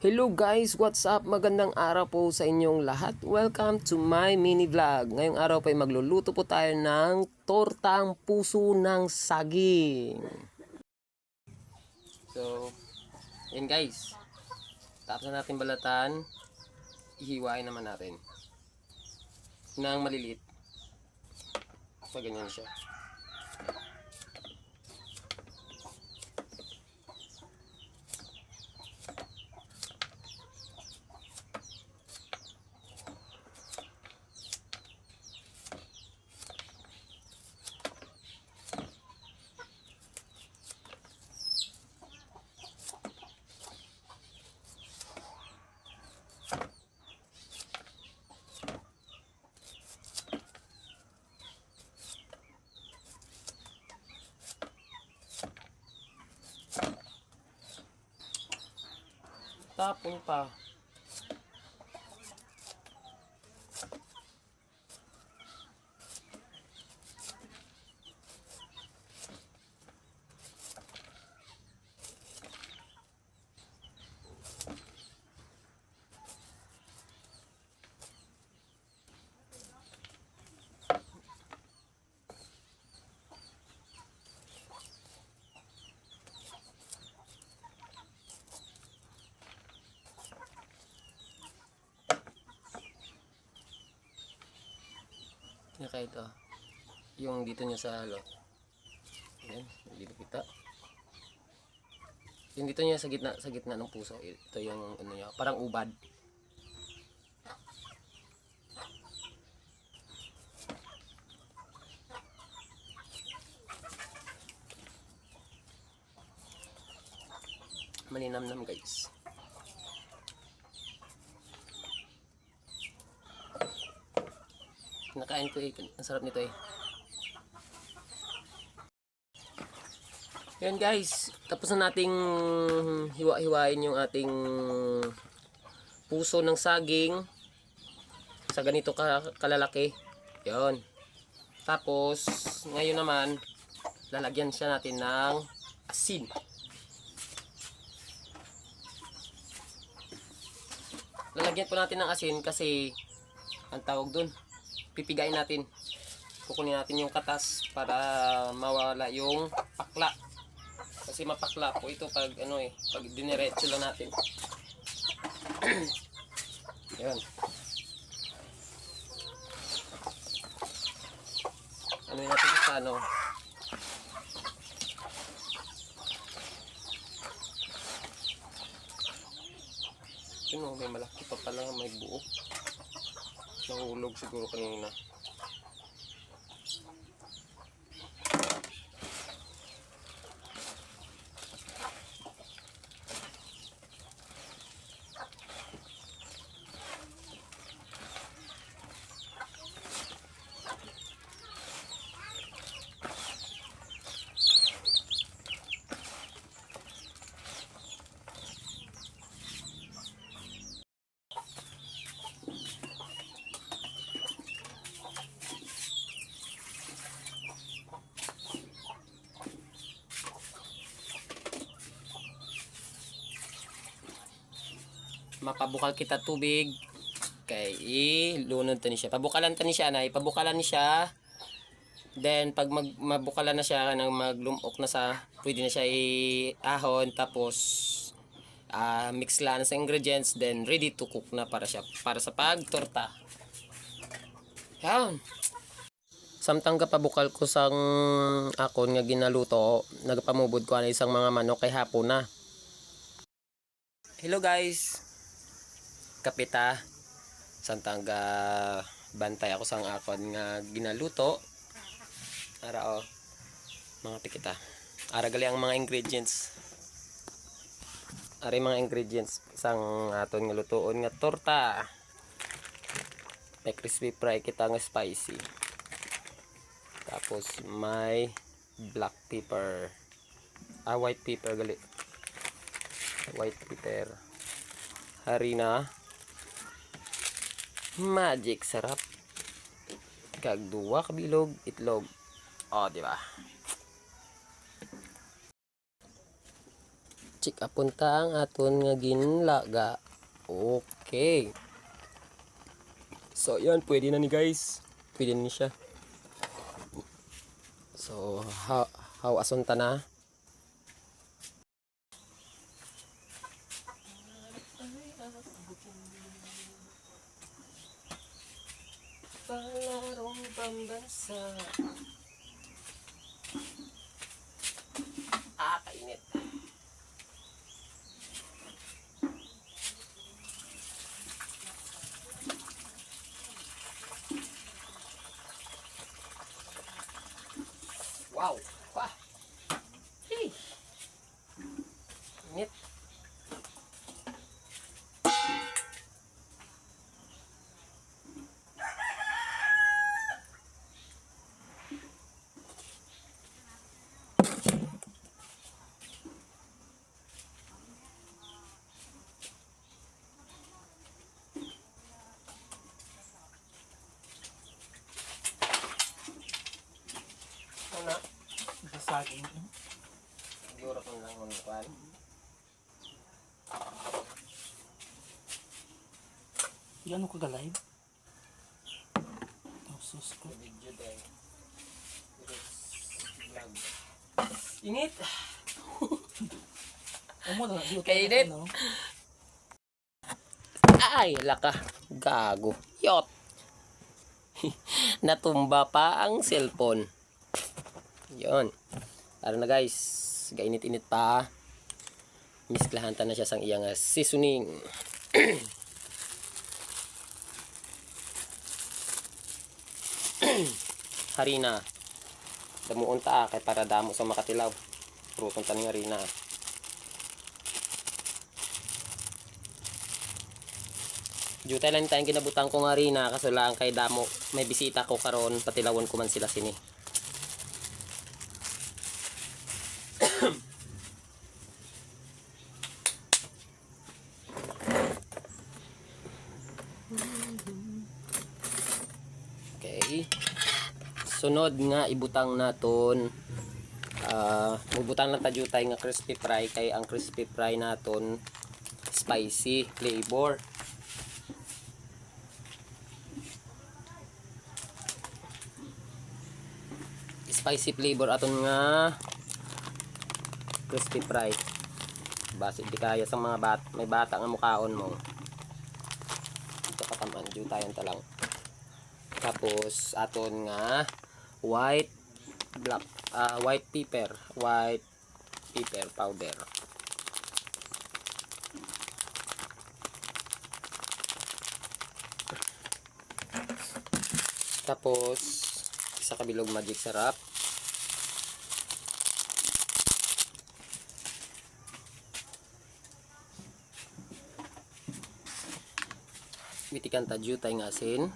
Hello guys, what's up? Magandang araw po sa inyong lahat. Welcome to my mini vlog. Ngayong araw po ay magluluto po tayo ng tortang puso ng saging. So, yan guys. Tapos na natin balatan. Ihiwain naman natin ng maliliit. So, ganyan siya. Tapon pa. Kaya ito. Yung dito niya sa halo. Ayan, dito kita. Yung dito niya sa gitna ng puso. Ito yung ano niya, parang ubad. Malinamnam guys. Nakain ko eh. Ang sarap nito eh. Yan guys. Tapos na nating hiwa-hiwain yung ating puso ng saging. Sa ganito kalalaki. Yan. Tapos, ngayon naman, lalagyan siya natin ng asin. Lalagyan po natin ng asin kasi ang tawag dun, pipigain natin. Kukunin natin yung katas para mawala yung pakla. Kasi mapakla po ito pag ano eh, pag diniretso lang natin. Ayan. Ano natin sa ano? Yun, may malaki pa pala, may buo. Nahulog siguro kanina. Mapabukal kita tubig kay ilunod tani siya. Pabukalan tani siya na, ipabukalan ni siya. Then pag mabukalan na siya nang maglumok na sa, pwede na siya iahon tapos mix lang sa ingredients, then ready to cook na para sa pagtorta. Yan. Samtang kapabukal ko sang akon nga ginaluto, nagpamubod ko na isang mga manok kay hapon na. Hello guys. Kapita. Samtang bantay ako sang akon nga ginaluto. Ara mga tikita. Ara gali ang mga ingredients. Ari mga ingredients sang aton nga lutoon nga torta. May crispy fry kita nga spicy. Tapos may black pepper. White pepper gali. White pepper. Harina. Magic sarap. Kag duwa ka bilog itlog. Oh, di ba? Chik apunta ang aton nga ginlaga. Okay. So, yan. Pwede na ni guys. Pwede na ni siya. So, how asunta na? Palarong pambansa. Kainit. Wow. Wah. Hey. Init. Ano? Saging. Siguro kung lang manukan. Yan ko ka-live. Oh, sus ko. Video din. Vlog. Init! Amo na, di ko Kainit. no? Ay, laka. Gago. Yot! Natumba pa ang cellphone. Yon. Tara na guys. Gainit-init pa. Misklahan ta na siya sang iyang seasoning. Harina. Damuon ta kay para damo sa makatilaw. Pruton ta ning harina. Jutay lang tayong kinabutang kong harina kaso lang kay damo may bisita ko karon patilawon ko man sila sini. Okay. Sunod nga ibutang naton mubutang lang ta jutay nga crispy fry kay ang crispy fry naton spicy flavor. Spicy flavor aton nga crispy fry. Base di kaya sa mga may bata nga mukaon mo. Ito kataman jutayan ta lang. Tapos aton nga white pepper powder. Tapos isa kabilog magic sarap. Witikan ta jutay nga asin.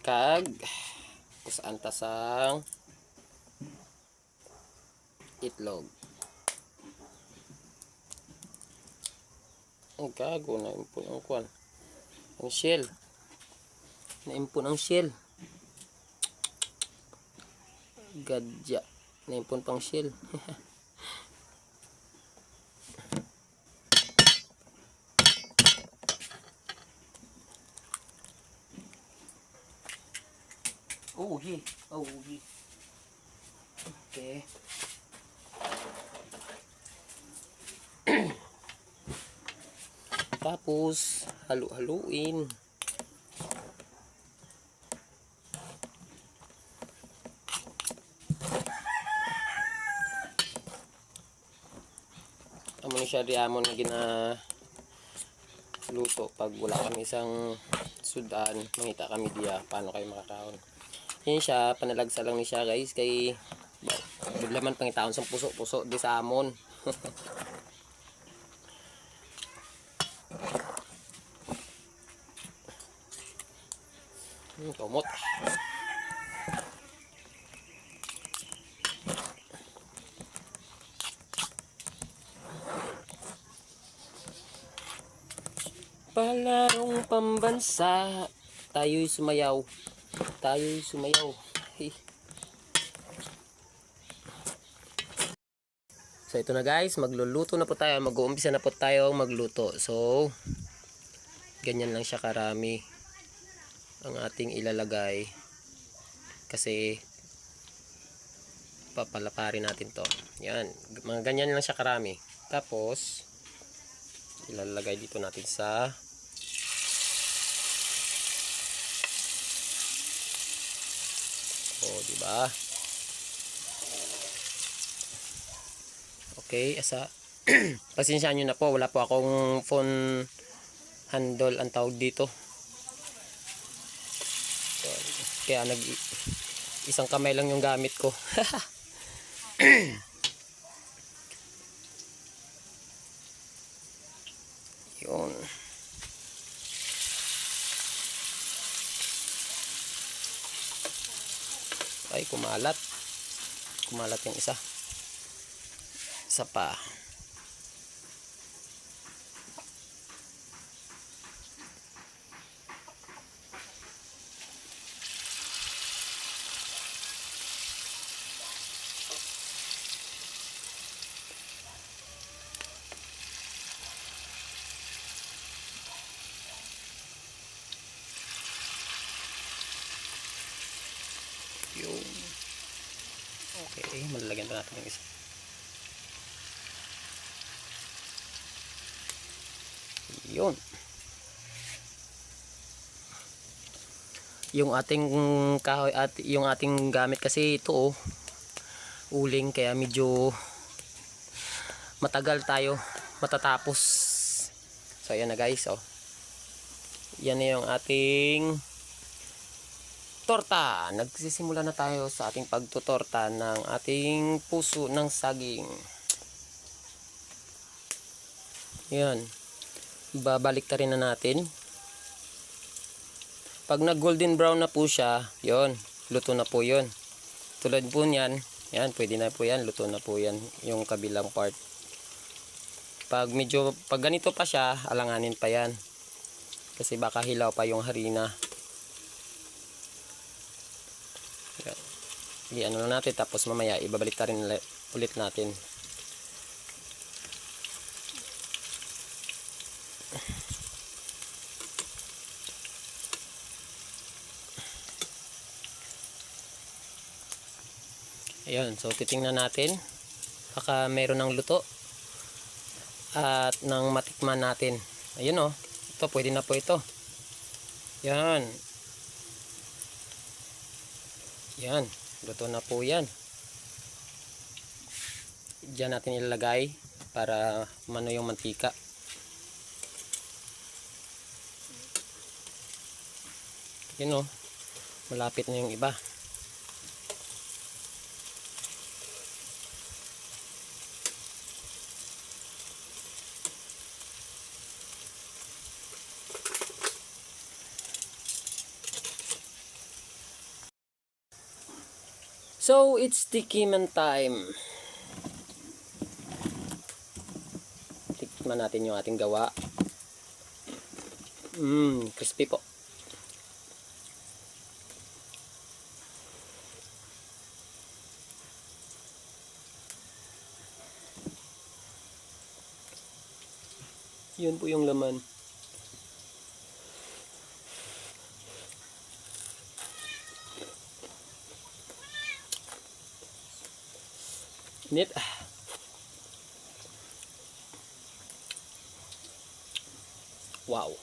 Kag kusaan ta sang itlog. Ang gago na impon ang kwan. Ang shell. Naimpon ang shell. Gadya. Naimpon pang shell. Uhi. Okay. Tapos halu-haluin. Amo ni siya riamon nga luto pag wala kami isang sudan, mangita kami diya paano kayo makakaon. Yan siya, panalagsa lang ni siya guys kay biglaman pangitaon sa puso-puso di sa amon. Kumot. Palarong pambansa. Tayo'y sumayaw. Hey. So ito na guys, magluluto na po tayo, mag-uumpisa na po tayo magluto. So ganyan lang siya karami ang ating ilalagay kasi papalaparin natin to. Yan, mga ganyan lang siya karami. Tapos ilalagay dito natin sa di ba? Okay, asa pasensyahan niyo na po, wala po akong phone handle ang tawag dito. So, kaya isang kamay lang yung gamit ko. Yun. Ay, kumalat. Kumalat yung isa. Isa pa. Yun. Okay, malalagyan pa natin yung isa. Yun. Yung ating kahoy at yung ating gamit kasi ito uling, kaya medyo matagal tayo matatapos. So ayan na guys, yan na yung ating torta. Nagsisimula na tayo sa ating pagtutorta ng ating puso ng saging. Yan. Babalik ta rin na natin. Pag nag golden brown na po siya, yon, luto na po yon. Tulad po niyan, yan, pwede na po yan, luto na po yan yung kabilang part. Pag ganito pa siya, alanganin pa yan. Kasi baka hilaw pa yung harina. Ano na natin, tapos mamaya ibabalik ta rin ulit natin. Ayun, so titingnan natin baka meron ng luto at nang matikman natin. Ayun ito pwede na po ito. Yan. Yan, luto na po yan. Diyan natin ilalagay para mano yung mantika. Yun malapit na yung iba. So, it's tikiman time. Tikman natin yung ating gawa. Crispy po. Yun po yung laman. Init. Wow.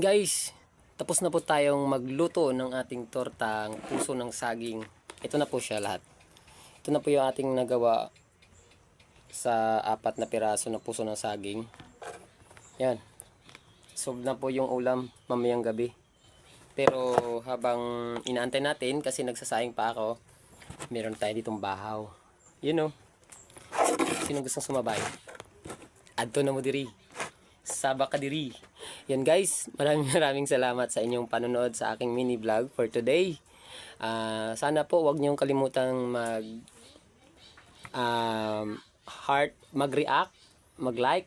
Guys, tapos na po tayong magluto ng ating tortang puso ng saging. Ito na po siya lahat. Ito na po yung ating nagawa sa 4 na piraso na puso ng saging. Yan. Solve na po yung ulam mamayang gabi. Pero habang inaantay natin kasi nagsasayang pa ako, meron tayo ditong bahaw. You know. Sino gustong sumabay? Adto na mo diri. Saba ka diri. Yan guys, maraming salamat sa inyong panonood sa aking mini vlog for today. Sana po wag niyong kalimutang heart, mag-react, mag-like,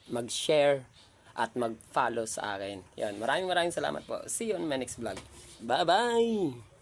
mag-share, at mag-follow sa akin. Yan, maraming salamat po. See you on my next vlog. Bye-bye!